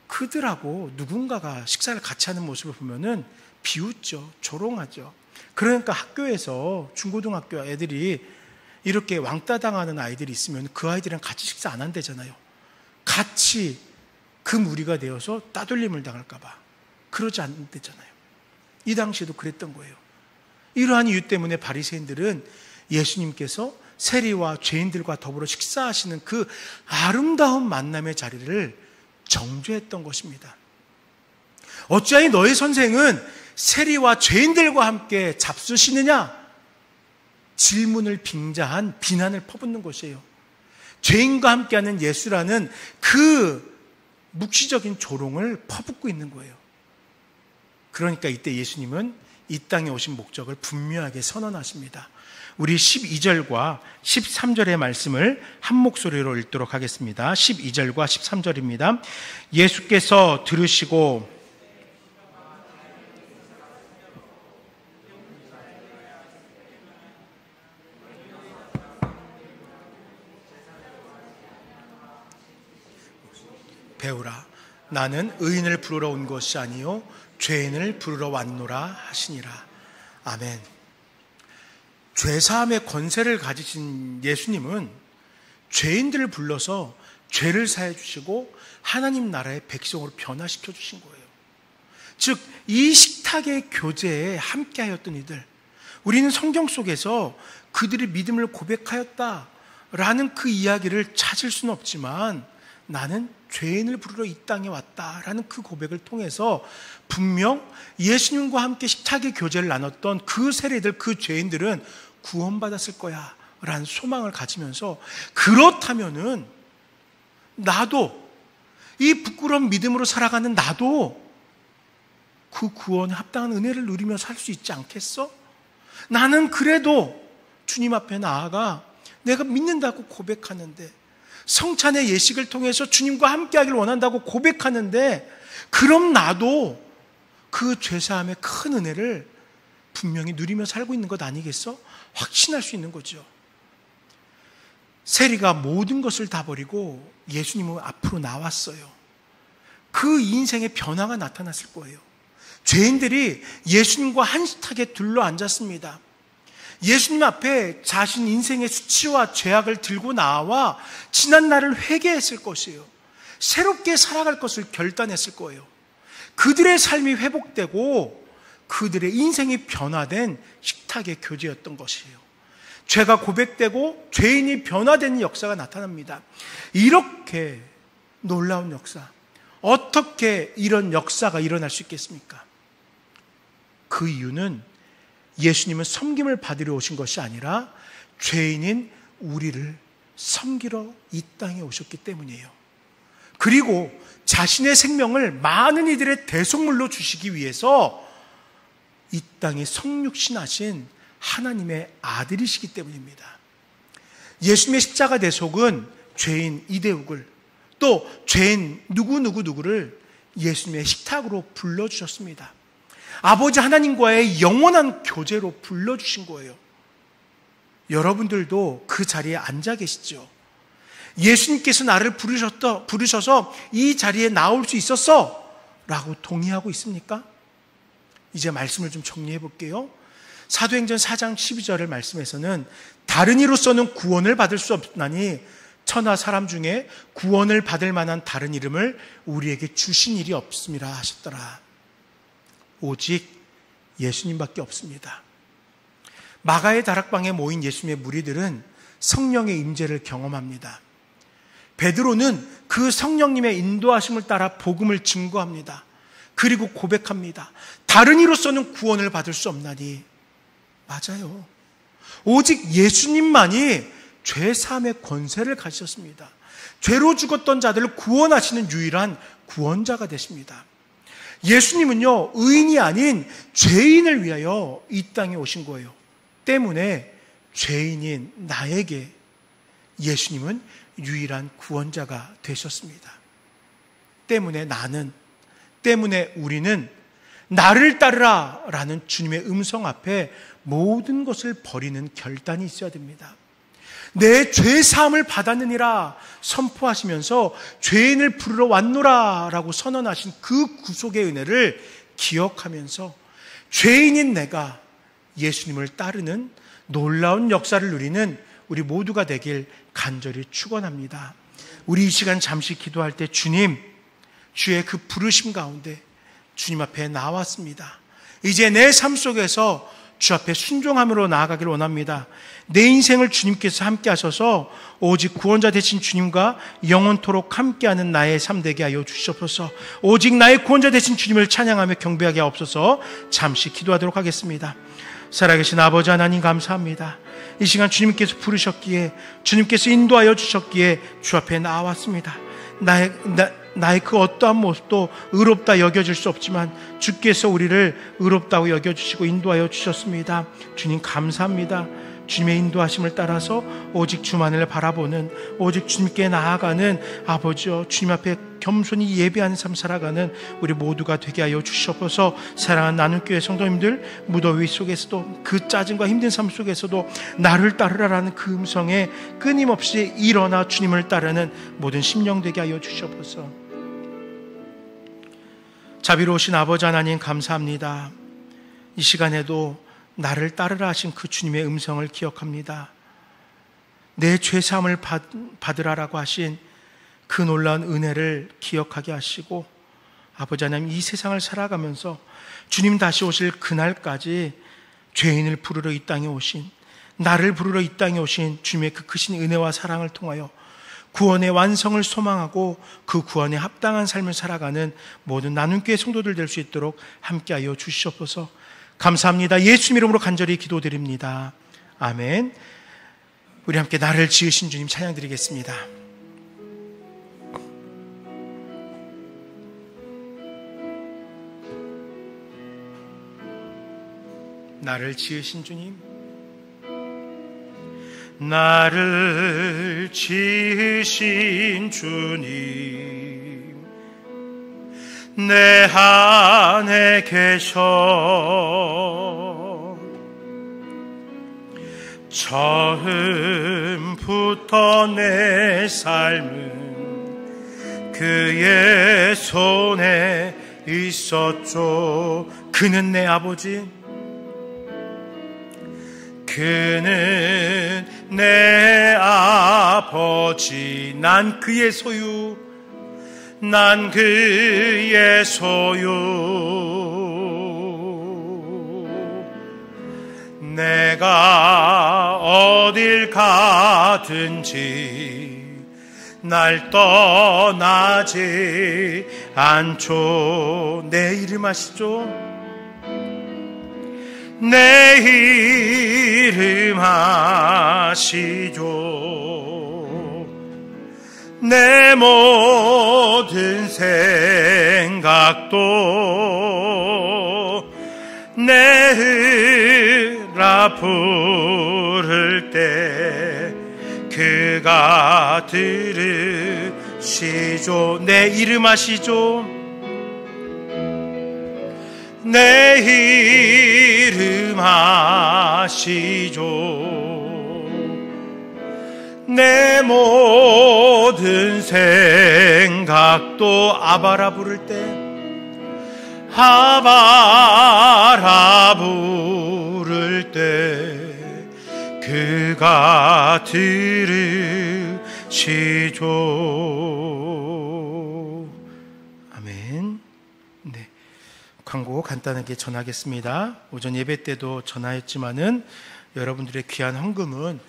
그들하고 누군가가 식사를 같이 하는 모습을 보면은 비웃죠. 조롱하죠. 그러니까 학교에서 중고등학교 애들이 이렇게 왕따 당하는 아이들이 있으면 그 아이들이랑 같이 식사 안 한대잖아요. 같이 그 무리가 되어서 따돌림을 당할까 봐 그러지 않대잖아요. 이 당시에도 그랬던 거예요. 이러한 이유 때문에 바리새인들은 예수님께서 세리와 죄인들과 더불어 식사하시는 그 아름다운 만남의 자리를 정죄했던 것입니다. 어찌하여 너의 선생은 세리와 죄인들과 함께 잡수시느냐? 질문을 빙자한 비난을 퍼붓는 것이에요. 죄인과 함께하는 예수라는 그 묵시적인 조롱을 퍼붓고 있는 거예요. 그러니까 이때 예수님은 이 땅에 오신 목적을 분명하게 선언하십니다. 우리 12절과 13절의 말씀을 한 목소리로 읽도록 하겠습니다. 12절과 13절입니다. 예수께서 들으시고 배우라. 나는 의인을 부르러 온 것이 아니요 죄인을 부르러 왔노라 하시니라. 아멘. 죄사함의 권세를 가지신 예수님은 죄인들을 불러서 죄를 사해 주시고 하나님 나라의 백성으로 변화시켜 주신 거예요. 즉, 이 식탁의 교제에 함께하였던 이들, 우리는 성경 속에서 그들의 믿음을 고백하였다라는 그 이야기를 찾을 수는 없지만, 나는 죄인을 부르러 이 땅에 왔다라는 그 고백을 통해서 분명 예수님과 함께 식탁의 교제를 나눴던 그 세례들, 그 죄인들은 구원받았을 거야 라는 소망을 가지면서, 그렇다면은 나도, 이 부끄러운 믿음으로 살아가는 나도 그 구원에 합당한 은혜를 누리며 살 수 있지 않겠어? 나는 그래도 주님 앞에 나아가 내가 믿는다고 고백하는데, 성찬의 예식을 통해서 주님과 함께하길 원한다고 고백하는데, 그럼 나도 그 죄사함의 큰 은혜를 분명히 누리며 살고 있는 것 아니겠어? 확신할 수 있는 거죠. 세리가 모든 것을 다 버리고 예수님은 앞으로 나왔어요. 그 인생의 변화가 나타났을 거예요. 죄인들이 예수님과 한 식탁에 둘러앉았습니다. 예수님 앞에 자신 인생의 수치와 죄악을 들고 나와 지난 날을 회개했을 것이에요. 새롭게 살아갈 것을 결단했을 거예요. 그들의 삶이 회복되고 그들의 인생이 변화된 식탁의 교제였던 것이에요. 죄가 고백되고 죄인이 변화되는 역사가 나타납니다. 이렇게 놀라운 역사, 어떻게 이런 역사가 일어날 수 있겠습니까? 그 이유는 예수님은 섬김을 받으러 오신 것이 아니라 죄인인 우리를 섬기러 이 땅에 오셨기 때문이에요. 그리고 자신의 생명을 많은 이들의 대속물로 주시기 위해서 이 땅에 성육신하신 하나님의 아들이시기 때문입니다. 예수님의 십자가 대속은 죄인 이대욱을, 또 죄인 누구를 예수님의 식탁으로 불러주셨습니다. 아버지 하나님과의 영원한 교제로 불러주신 거예요. 여러분들도 그 자리에 앉아 계시죠? 예수님께서 나를 부르셔서 이 자리에 나올 수 있었어 라고 동의하고 있습니까? 이제 말씀을 좀 정리해 볼게요. 사도행전 4장 12절의 말씀에서는 다른 이로서는 구원을 받을 수 없나니 천하 사람 중에 구원을 받을 만한 다른 이름을 우리에게 주신 일이 없음이라 하셨더라. 오직 예수님밖에 없습니다. 마가의 다락방에 모인 예수님의 무리들은 성령의 임재를 경험합니다. 베드로는 그 성령님의 인도하심을 따라 복음을 증거합니다. 그리고 고백합니다. 다른 이로서는 구원을 받을 수 없나니. 맞아요. 오직 예수님만이 죄사함의 권세를 가지셨습니다. 죄로 죽었던 자들을 구원하시는 유일한 구원자가 되십니다. 예수님은요, 의인이 아닌 죄인을 위하여 이 땅에 오신 거예요. 때문에 죄인인 나에게 예수님은 유일한 구원자가 되셨습니다. 때문에 우리는 나를 따르라 라는 주님의 음성 앞에 모든 것을 버리는 결단이 있어야 됩니다. 내 죄사함을 받았느니라 선포하시면서 죄인을 부르러 왔노라 라고 선언하신 그 구속의 은혜를 기억하면서 죄인인 내가 예수님을 따르는 놀라운 역사를 누리는 우리 모두가 되길 간절히 축원합니다. 우리 이 시간 잠시 기도할 때 주님, 주의 그 부르심 가운데 주님 앞에 나왔습니다. 이제 내 삶 속에서 주 앞에 순종함으로 나아가길 원합니다. 내 인생을 주님께서 함께 하셔서 오직 구원자 되신 주님과 영원토록 함께하는 나의 삶 되게 하여 주시옵소서. 오직 나의 구원자 되신 주님을 찬양하며 경배하게 하옵소서. 잠시 기도하도록 하겠습니다. 살아계신 아버지 하나님 감사합니다. 이 시간 주님께서 부르셨기에, 주님께서 인도하여 주셨기에 주 앞에 나왔습니다. 나의 그 어떠한 모습도 의롭다 여겨질 수 없지만 주께서 우리를 의롭다고 여겨주시고 인도하여 주셨습니다. 주님 감사합니다. 주님의 인도하심을 따라서 오직 주만을 바라보는, 오직 주님께 나아가는 아버지여, 주님 앞에 겸손히 예배하는 삶 살아가는 우리 모두가 되게 하여 주시옵소서. 사랑하는 나눔교회 성도님들, 무더위 속에서도 그 짜증과 힘든 삶 속에서도 나를 따르라라는 그 음성에 끊임없이 일어나 주님을 따르는 모든 심령 되게 하여 주시옵소서. 자비로우신 아버지 하나님 감사합니다. 이 시간에도 나를 따르라 하신 그 주님의 음성을 기억합니다. 내 죄사함을 받으라라고 하신 그 놀라운 은혜를 기억하게 하시고, 아버지 하나님, 이 세상을 살아가면서 주님 다시 오실 그날까지 죄인을 부르러 이 땅에 오신, 나를 부르러 이 땅에 오신 주님의 그 크신 은혜와 사랑을 통하여 구원의 완성을 소망하고 그 구원에 합당한 삶을 살아가는 모든 나눔교회 성도들 될 수 있도록 함께하여 주시옵소서. 감사합니다. 예수님 이름으로 간절히 기도드립니다. 아멘. 우리 함께 나를 지으신 주님 찬양드리겠습니다. 나를 지으신 주님, 나를 지으신 주님, 내 안에 계셔. 처음부터 내 삶은 그의 손에 있었죠. 그는 내 아버지, 그는 내 아버지. 난 그의 소유, 난 그의 소유. 내가 어딜 가든지 날 떠나지 않죠. 내 이름 아시죠? 내 이름 아시죠. 내 모든 생각도 내으라 부를 때 그가 들으시죠. 내 이름 아시죠. 내 이름 아시죠. 내 모든 생각도 아바라 부를 때, 아바라 부를 때 그가 들으시죠. 아멘. 네. 광고 간단하게 전하겠습니다. 오전 예배 때도 전하였지만은 여러분들의 귀한 헌금은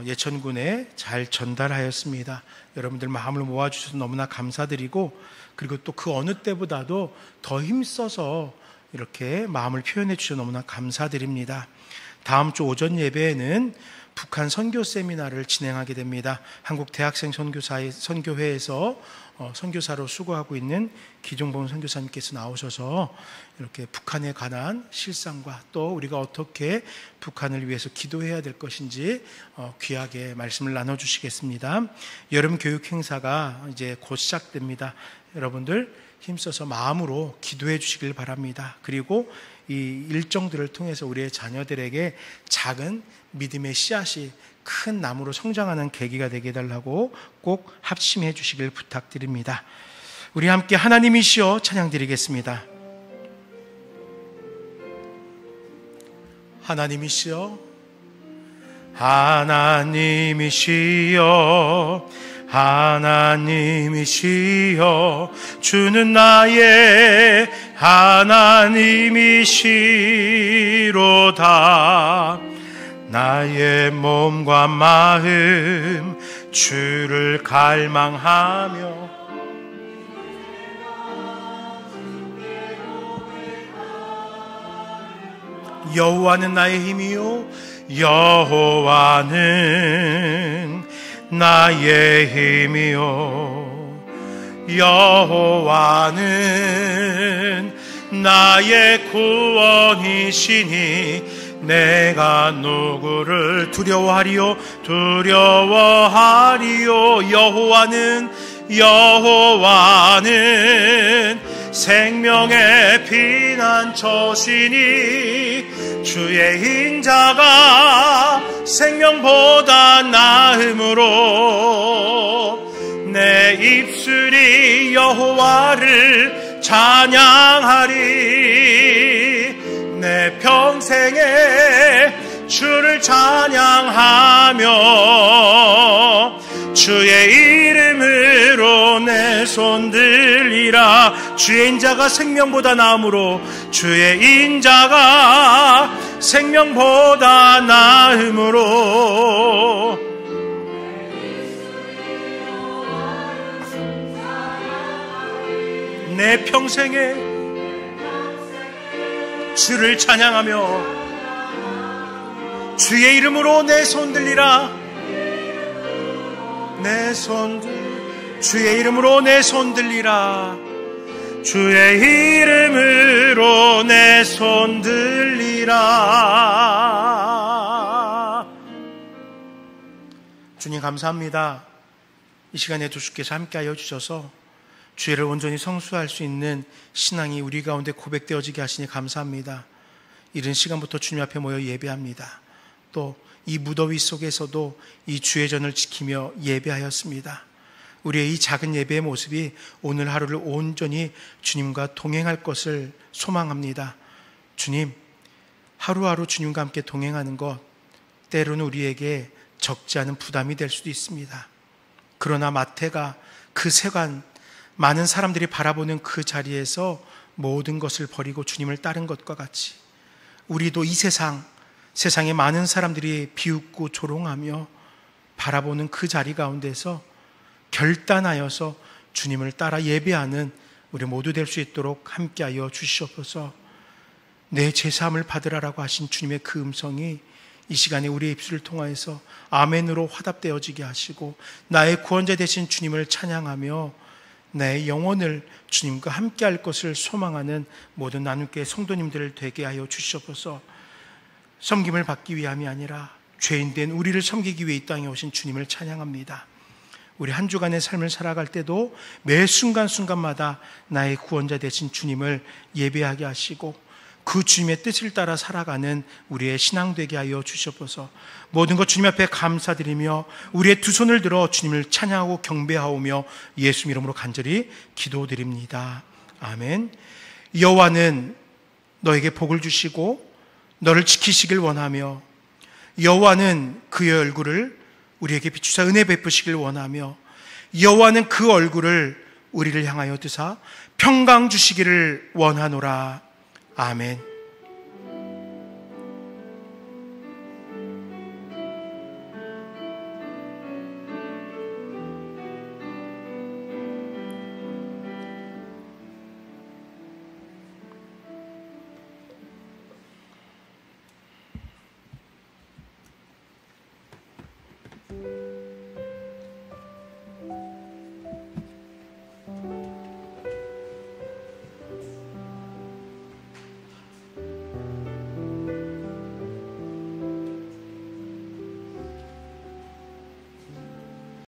예천군에 잘 전달하였습니다. 여러분들 마음을 모아주셔서 너무나 감사드리고, 그리고 또 그 어느 때보다도 더 힘써서 이렇게 마음을 표현해 주셔서 너무나 감사드립니다. 다음 주 오전 예배에는 북한 선교 세미나를 진행하게 됩니다. 한국 대학생 선교회에서 선교사로 수고하고 있는 기종봉 선교사님께서 나오셔서 이렇게 북한에 관한 실상과 또 우리가 어떻게 북한을 위해서 기도해야 될 것인지 귀하게 말씀을 나눠주시겠습니다. 여름 교육 행사가 이제 곧 시작됩니다. 여러분들 힘써서 마음으로 기도해 주시길 바랍니다. 그리고 이 일정들을 통해서 우리의 자녀들에게 작은 믿음의 씨앗이 큰 나무로 성장하는 계기가 되게 해달라고 꼭 합심해 주시길 부탁드립니다. 우리 함께 하나님이시여 찬양드리겠습니다. 하나님이시여, 하나님이시여, 하나님이시여, 주는 나의 하나님이시로다. 나의 몸과 마음 주를 갈망하며 여호와는 나의 힘이요, 여호와는 나의 힘이요, 여호와는 나의 구원이시니 내가 누구를 두려워하리요, 두려워하리요. 여호와는 생명의 피난처시니 주의 인자가 생명보다 나음으로 내 입술이 여호와를 찬양하리. 내 평생에 주를 찬양하며 주의 이름으로 내 손 들리라. 주의 인자가 생명보다 나음으로, 주의 인자가 생명보다 나음으로 내 평생에 주를 찬양하며 주의 이름으로 내 손 들리라. 내 손 주의 이름으로 내 손 들리라. 주의 이름으로 내 손 들리라. 주님 감사합니다. 이 시간에도 주께서 함께하여 주셔서 주의를 온전히 성수할 수 있는 신앙이 우리 가운데 고백되어지게 하시니 감사합니다. 이른 시간부터 주님 앞에 모여 예배합니다. 또 이 무더위 속에서도 이 주의 전을 지키며 예배하였습니다. 우리의 이 작은 예배의 모습이 오늘 하루를 온전히 주님과 동행할 것을 소망합니다. 주님, 하루하루 주님과 함께 동행하는 것, 때로는 우리에게 적지 않은 부담이 될 수도 있습니다. 그러나 마태가 그 세관, 많은 사람들이 바라보는 그 자리에서 모든 것을 버리고 주님을 따른 것과 같이 우리도 이 세상에 많은 사람들이 비웃고 조롱하며 바라보는 그 자리 가운데서 결단하여서 주님을 따라 예배하는 우리 모두 될 수 있도록 함께하여 주시옵소서. 내 제사함을 받으라라고 하신 주님의 그 음성이 이 시간에 우리의 입술을 통하여서 아멘으로 화답되어지게 하시고 나의 구원자 되신 주님을 찬양하며 내 영혼을 주님과 함께할 것을 소망하는 모든 나눔교회 성도님들을 되게 하여 주시옵소서. 섬김을 받기 위함이 아니라 죄인된 우리를 섬기기 위해 이 땅에 오신 주님을 찬양합니다. 우리 한 주간의 삶을 살아갈 때도 매 순간순간마다 나의 구원자 되신 주님을 예배하게 하시고 그 주님의 뜻을 따라 살아가는 우리의 신앙 되게 하여 주시옵소서. 모든 것 주님 앞에 감사드리며 우리의 두 손을 들어 주님을 찬양하고 경배하오며 예수 이름으로 간절히 기도드립니다. 아멘. 여호와는 너에게 복을 주시고 너를 지키시길 원하며 여호와는 그의 얼굴을 우리에게 비추사 은혜 베푸시길 원하며 여호와는 그 얼굴을 우리를 향하여 드사 평강 주시기를 원하노라. 아멘.